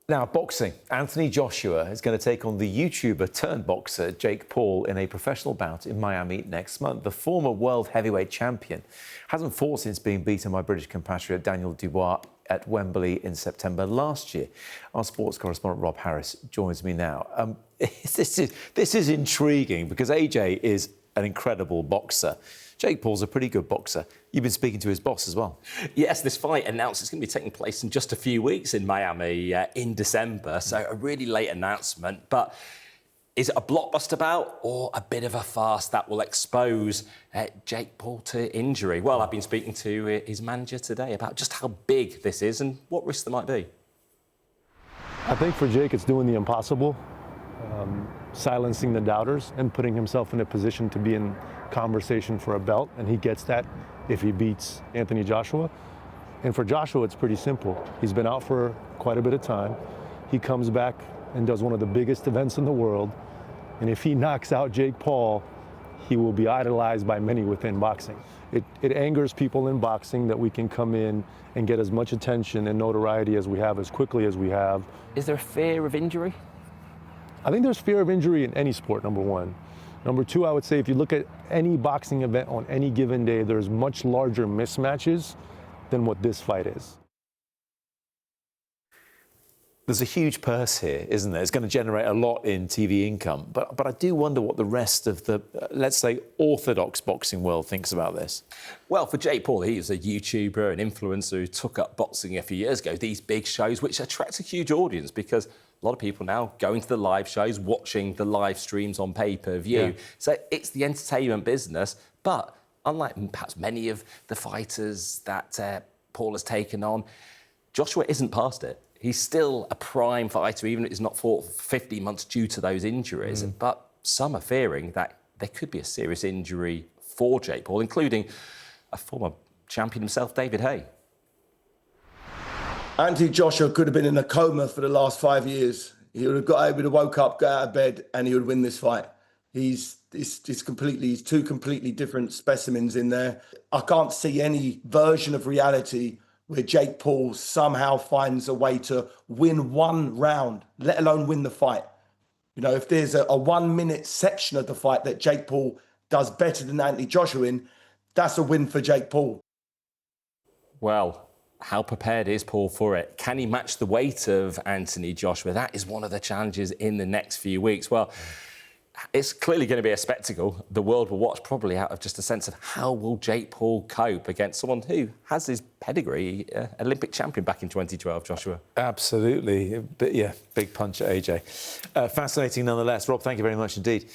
Now, boxing. Anthony Joshua is going to take on the YouTuber turned boxer Jake Paul in a professional bout in Miami next month. The former world heavyweight champion hasn't fought since being beaten by British compatriot Daniel Dubios at Wembley in September last year. Our sports correspondent Rob Harris joins me now. This is intriguing because AJ is an incredible boxer. Jake Paul's a pretty good boxer. You've been speaking to his boss as well. Yes, this fight announced it's going to be taking place in just a few weeks in Miami in December, so a really late announcement. But is it a blockbuster bout or a bit of a farce that will expose Jake Paul to injury? Well, I've been speaking to his manager today about just how big this is and what risks there might be. I think for Jake, it's doing the impossible, silencing the doubters and putting himself in a position to be in conversation for a belt, and he gets that if he beats Anthony Joshua. And for Joshua, it's pretty simple. He's been out for quite a bit of time. He comes back and does one of the biggest events in the world, and if he knocks out Jake Paul, he will be idolized by many within boxing. It angers people in boxing that we can come in and get as much attention and notoriety as we have, as quickly as we have. Is there a fear of injury? I think there's fear of injury in any sport, number one. Number two, I would say if you look at any boxing event on any given day, there's much larger mismatches than what this fight is. There's a huge purse here, isn't there? It's going to generate a lot in TV income. But I do wonder what the rest of the, let's say, orthodox boxing world thinks about this. Well, for Jake Paul, he's a YouTuber, an influencer who took up boxing a few years ago. These big shows, which attract a huge audience because a lot of people now going to the live shows, watching the live streams on pay-per-view. Yeah. So it's the entertainment business. But unlike perhaps many of the fighters that Paul has taken on, Joshua isn't past it. He's still a prime fighter, even if he's not fought for 50 months due to those injuries. But some are fearing that there could be a serious injury for Jake Paul, including a former champion himself, David Haye. Anthony Joshua could have been in a coma for the last 5 years. He would have woke up, got out of bed, and he would win this fight. He's two completely different specimens in there. I can't see any version of reality where Jake Paul somehow finds a way to win one round, let alone win the fight. You know, if there's a 1 minute section of the fight that Jake Paul does better than Anthony Joshua in, that's a win for Jake Paul. Well, how prepared is Paul for it? Can he match the weight of Anthony Joshua? That is one of the challenges in the next few weeks. Well, it's clearly going to be a spectacle the world will watch, probably out of just a sense of how will Jake Paul cope against someone who has his pedigree, Olympic champion back in 2012, Joshua. Absolutely. Yeah, big punch at AJ. Fascinating nonetheless. Rob, thank you very much indeed.